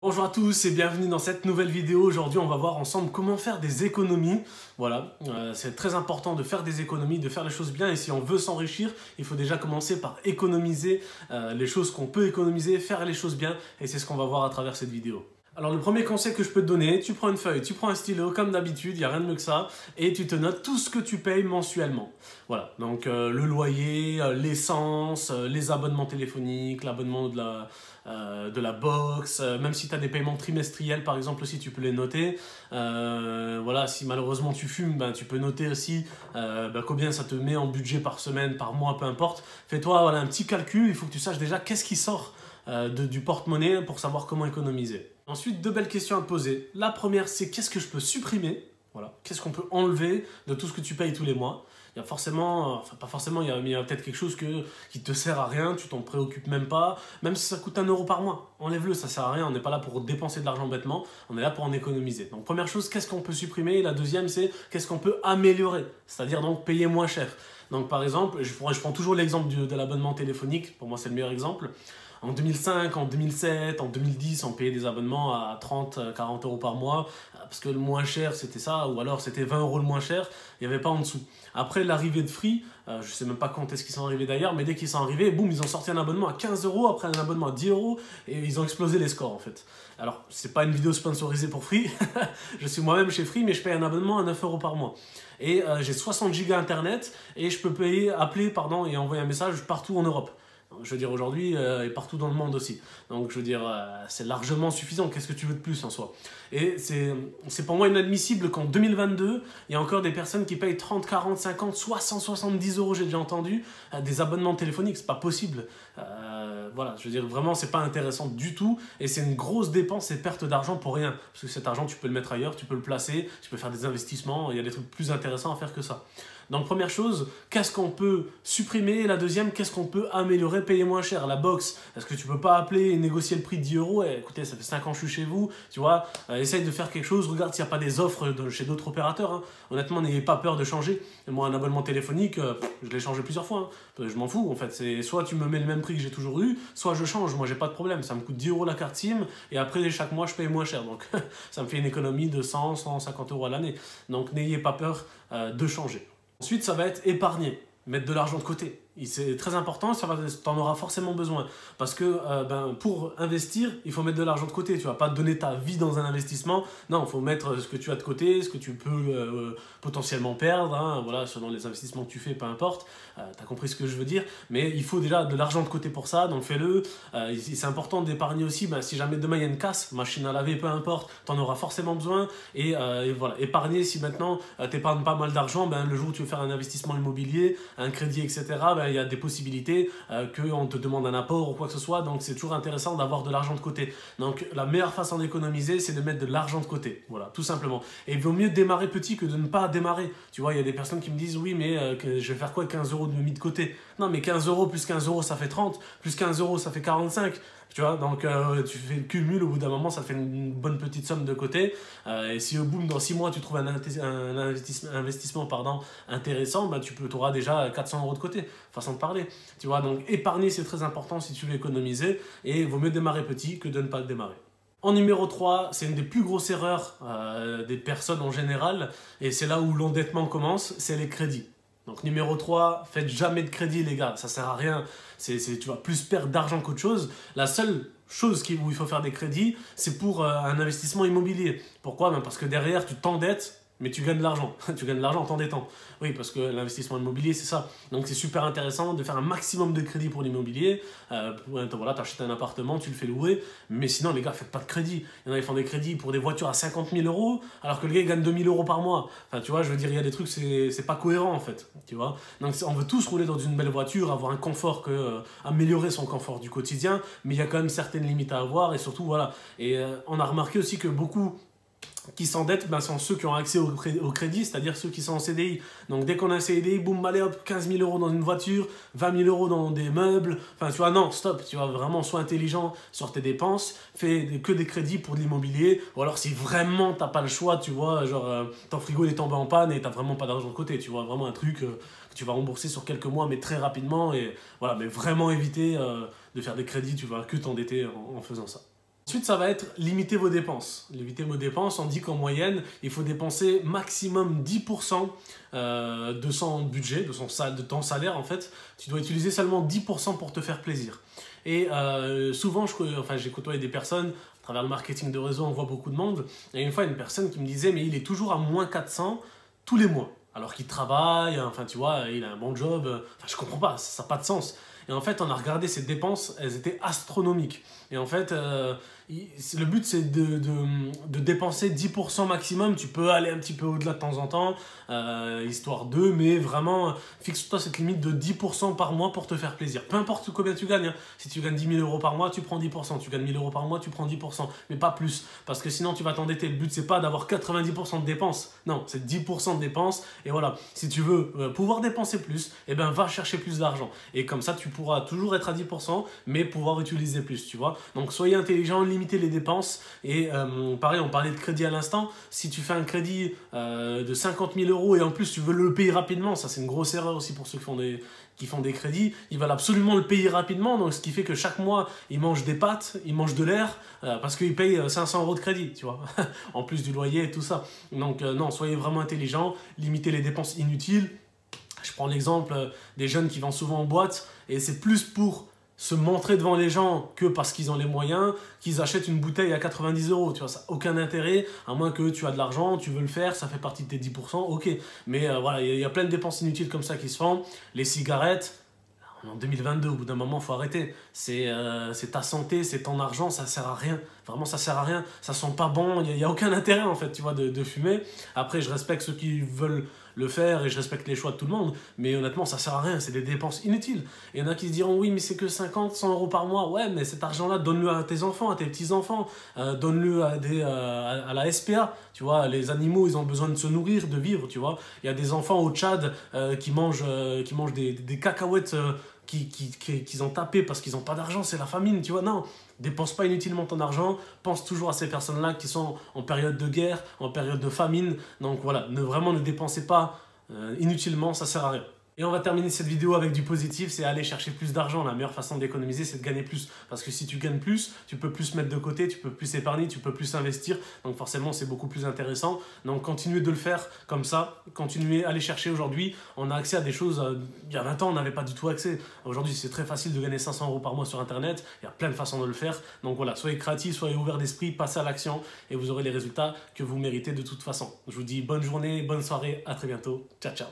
Bonjour à tous et bienvenue dans cette nouvelle vidéo. Aujourd'hui, on va voir ensemble comment faire des économies. Voilà, c'est très important de faire des économies, de faire les choses bien. Et si on veut s'enrichir, il faut déjà commencer par économiser les choses qu'on peut économiser, faire les choses bien. Et c'est ce qu'on va voir à travers cette vidéo. Alors le premier conseil que je peux te donner, tu prends une feuille, tu prends un stylo comme d'habitude, il n'y a rien de mieux que ça, et tu te notes tout ce que tu payes mensuellement. Voilà, donc le loyer, l'essence, les abonnements téléphoniques, l'abonnement de la box, même si tu as des paiements trimestriels par exemple aussi, tu peux les noter. Voilà, si malheureusement tu fumes, ben, tu peux noter aussi combien ça te met en budget par semaine, par mois, peu importe. Fais-toi voilà, un petit calcul, il faut que tu saches déjà qu'est-ce qui sort du porte-monnaie pour savoir comment économiser. Ensuite, deux belles questions à te poser. La première, c'est qu'est-ce que je peux supprimer? Voilà. Qu'est-ce qu'on peut enlever de tout ce que tu payes tous les mois? Il y a forcément, enfin pas forcément, il y a peut-être quelque chose qui te sert à rien, tu t'en préoccupes même pas, même si ça coûte 1 euro par mois. Enlève-le, ça sert à rien, on n'est pas là pour dépenser de l'argent bêtement, on est là pour en économiser. Donc première chose, qu'est-ce qu'on peut supprimer? Et la deuxième, c'est qu'est-ce qu'on peut améliorer? C'est-à-dire donc payer moins cher. Donc par exemple, je prends toujours l'exemple de l'abonnement téléphonique, pour moi c'est le meilleur exemple. En 2005, en 2007, en 2010, on payait des abonnements à 30, 40 euros par mois, parce que le moins cher c'était ça, ou alors c'était 20 euros le moins cher, il n'y avait pas en dessous. Après l'arrivée de Free, je ne sais même pas quand est-ce qu'ils sont arrivés d'ailleurs, mais dès qu'ils sont arrivés, boum, ils ont sorti un abonnement à 15 euros, après un abonnement à 10 euros, et ils ont explosé les scores en fait. Alors, c'est pas une vidéo sponsorisée pour Free, je suis moi-même chez Free, mais je paye un abonnement à 9 euros par mois. Et j'ai 60 gigas internet, et je peux appeler et envoyer un message partout en Europe. Je veux dire aujourd'hui et partout dans le monde aussi. Donc je veux dire, c'est largement suffisant. Qu'est-ce que tu veux de plus en soi? Et c'est pour moi inadmissible qu'en 2022, il y a encore des personnes qui payent 30, 40, 50, 60, 70 euros, j'ai déjà entendu, des abonnements téléphoniques. C'est pas possible. Voilà, je veux dire, vraiment, c'est pas intéressant du tout. Et c'est une grosse dépense et perte d'argent pour rien. Parce que cet argent, tu peux le mettre ailleurs, tu peux le placer, tu peux faire des investissements. Il y a des trucs plus intéressants à faire que ça. Donc première chose, qu'est-ce qu'on peut supprimer? Et la deuxième, qu'est-ce qu'on peut améliorer, payer moins cher? La box, est-ce que tu peux pas appeler et négocier le prix de 10 euros? Écoutez, ça fait 5 ans que je suis chez vous, tu vois, essaye de faire quelque chose, regarde s'il n'y a pas des offres chez d'autres opérateurs. Hein. Honnêtement, n'ayez pas peur de changer. Et moi, un abonnement téléphonique, je l'ai changé plusieurs fois. Hein. Je m'en fous, en fait. C'est soit tu me mets le même prix que j'ai toujours eu, soit je change. Moi, j'ai pas de problème. Ça me coûte 10 euros la carte SIM, et après, chaque mois, je paye moins cher. Donc, ça me fait une économie de 100, 150 euros à l'année. Donc, n'ayez pas peur de changer. Ensuite, ça va être épargner, mettre de l'argent de côté. C'est très important, tu en auras forcément besoin. Parce que pour investir, il faut mettre de l'argent de côté. Tu ne vas pas donner ta vie dans un investissement. Non, il faut mettre ce que tu as de côté, ce que tu peux potentiellement perdre. Hein, voilà, selon les investissements que tu fais, peu importe. Tu as compris ce que je veux dire. Mais il faut déjà de l'argent de côté pour ça, donc fais-le. C'est important d'épargner aussi. Si jamais demain il y a une casse, machine à laver, peu importe, tu en auras forcément besoin. Et voilà, épargner, si maintenant tu épargnes pas mal d'argent, le jour où tu veux faire un investissement immobilier, un crédit, etc., il y a des possibilités qu'on te demande un apport ou quoi que ce soit, donc c'est toujours intéressant d'avoir de l'argent de côté. Donc la meilleure façon d'économiser, c'est de mettre de l'argent de côté, voilà, tout simplement. Et il vaut mieux démarrer petit que de ne pas démarrer. Tu vois, il y a des personnes qui me disent, oui, mais je vais faire quoi 15 euros de mis de côté? Non, mais 15 euros plus 15 euros, ça fait 30, plus 15 euros, ça fait 45. Tu vois, donc tu fais le cumul, au bout d'un moment, ça fait une bonne petite somme de côté. Et si au bout, dans 6 mois, tu trouves un investissement intéressant, tu auras déjà 400 euros de côté, façon de parler. Tu vois, donc épargner, c'est très important si tu veux économiser. Et il vaut mieux démarrer petit que de ne pas le démarrer. En numéro 3, c'est une des plus grosses erreurs des personnes en général. Et c'est là où l'endettement commence, c'est les crédits. Donc numéro 3, faites jamais de crédit les gars, ça sert à rien, tu vas plus perdre d'argent qu'autre chose. La seule chose où il faut faire des crédits, c'est pour un investissement immobilier. Pourquoi? Parce que derrière tu t'endettes, mais tu gagnes de l'argent. Tu gagnes de l'argent en t'endettant. Oui, parce que l'investissement immobilier, c'est ça. Donc c'est super intéressant de faire un maximum de crédit pour l'immobilier. Voilà, tu achètes un appartement, tu le fais louer. Mais sinon, les gars, faites pas de crédit. Il y en a qui font des crédits pour des voitures à 50 000 euros, alors que le gars il gagne 2 000 euros par mois. Enfin, tu vois, je veux dire, il y a des trucs, c'est pas cohérent en fait. Tu vois. Donc on veut tous rouler dans une belle voiture, avoir un confort, améliorer son confort du quotidien. Mais il y a quand même certaines limites à avoir. Et surtout, voilà. Et on a remarqué aussi que beaucoup qui s'endettent, sont ceux qui ont accès au crédit, c'est-à-dire ceux qui sont en CDI. Donc dès qu'on a un CDI, boum, allez hop, 15 000 euros dans une voiture, 20 000 euros dans des meubles. Enfin, tu vois, non, stop, tu vois, vraiment, sois intelligent sur tes dépenses, fais que des crédits pour de l'immobilier, ou alors si vraiment t'as pas le choix, tu vois, genre, ton frigo est tombé en panne et t'as vraiment pas d'argent de côté, tu vois, vraiment un truc que tu vas rembourser sur quelques mois, mais très rapidement, et voilà, mais vraiment éviter de faire des crédits, tu vas que t'endetter en faisant ça. Ensuite, ça va être limiter vos dépenses. Limiter vos dépenses, on dit qu'en moyenne, il faut dépenser maximum 10% de son budget, de ton salaire en fait. Tu dois utiliser seulement 10% pour te faire plaisir. Et souvent, j'ai côtoyé des personnes, à travers le marketing de réseau, on voit beaucoup de monde. Il y a une fois une personne qui me disait, mais il est toujours à moins 400 tous les mois. Alors qu'il travaille, enfin tu vois, il a un bon job. Enfin, je comprends pas, ça n'a pas de sens. Et en fait, on a regardé ses dépenses, elles étaient astronomiques. Et en fait, le but, c'est de dépenser 10% maximum. Tu peux aller un petit peu au-delà de temps en temps, histoire de, mais vraiment, fixe-toi cette limite de 10% par mois pour te faire plaisir. Peu importe combien tu gagnes. Hein. Si tu gagnes 10 000 € par mois, tu prends 10%. Tu gagnes 1 000 € par mois, tu prends 10%. Mais pas plus. Parce que sinon, tu vas t'endetter. Le but, c'est pas d'avoir 90% de dépenses. Non, c'est 10% de dépenses. Et voilà, si tu veux pouvoir dépenser plus, eh ben, va chercher plus d'argent. Et comme ça, tu pourras toujours être à 10%, mais pouvoir utiliser plus, tu vois. Donc, soyez intelligent, limitez les dépenses. Et pareil, on parlait de crédit à l'instant. Si tu fais un crédit de 50 000 € et en plus, tu veux le payer rapidement, ça, c'est une grosse erreur aussi pour ceux qui font des crédits. Ils veulent absolument le payer rapidement. Donc, ce qui fait que chaque mois, ils mangent des pâtes, ils mangent de l'air parce qu'ils payent 500 € de crédit, tu vois. En plus du loyer et tout ça. Donc, non, soyez vraiment intelligent, limitez les dépenses inutiles. Je prends l'exemple des jeunes qui vont souvent en boîte et c'est plus pour se montrer devant les gens que parce qu'ils ont les moyens, qu'ils achètent une bouteille à 90 €. Tu vois, ça n'a aucun intérêt, à moins que tu as de l'argent, tu veux le faire, ça fait partie de tes 10%, ok. Mais voilà, il y a plein de dépenses inutiles comme ça qui se font. Les cigarettes, en 2022, au bout d'un moment, il faut arrêter. C'est ta santé, c'est ton argent, ça sert à rien. Vraiment, ça sert à rien. Ça sent pas bon, il n'y a aucun intérêt en fait, tu vois, de fumer. Après, je respecte ceux qui veulent le faire et je respecte les choix de tout le monde, mais honnêtement, ça sert à rien, c'est des dépenses inutiles. Et il y en a qui se diront, oui, mais c'est que 50, 100 € par mois. Ouais, mais cet argent-là, donne-le à tes enfants, à tes petits-enfants, donne-le à la SPA, tu vois, les animaux, ils ont besoin de se nourrir, de vivre, tu vois. Il y a des enfants au Tchad qui mangent des cacahuètes qu'ils ont tapé parce qu'ils n'ont pas d'argent, c'est la famine, tu vois. Non, dépense pas inutilement ton argent, pense toujours à ces personnes-là qui sont en période de guerre, en période de famine. Donc voilà, vraiment ne dépensez pas inutilement, ça sert à rien. Et on va terminer cette vidéo avec du positif, c'est aller chercher plus d'argent. La meilleure façon d'économiser, c'est de gagner plus. Parce que si tu gagnes plus, tu peux plus mettre de côté, tu peux plus épargner, tu peux plus investir. Donc forcément, c'est beaucoup plus intéressant. Donc continuez de le faire comme ça. Continuez à aller chercher aujourd'hui. On a accès à des choses, il y a 20 ans, on n'avait pas du tout accès. Aujourd'hui, c'est très facile de gagner 500 € par mois sur Internet. Il y a plein de façons de le faire. Donc voilà, soyez créatifs, soyez ouverts d'esprit, passez à l'action et vous aurez les résultats que vous méritez de toute façon. Je vous dis bonne journée, bonne soirée, à très bientôt. Ciao, ciao.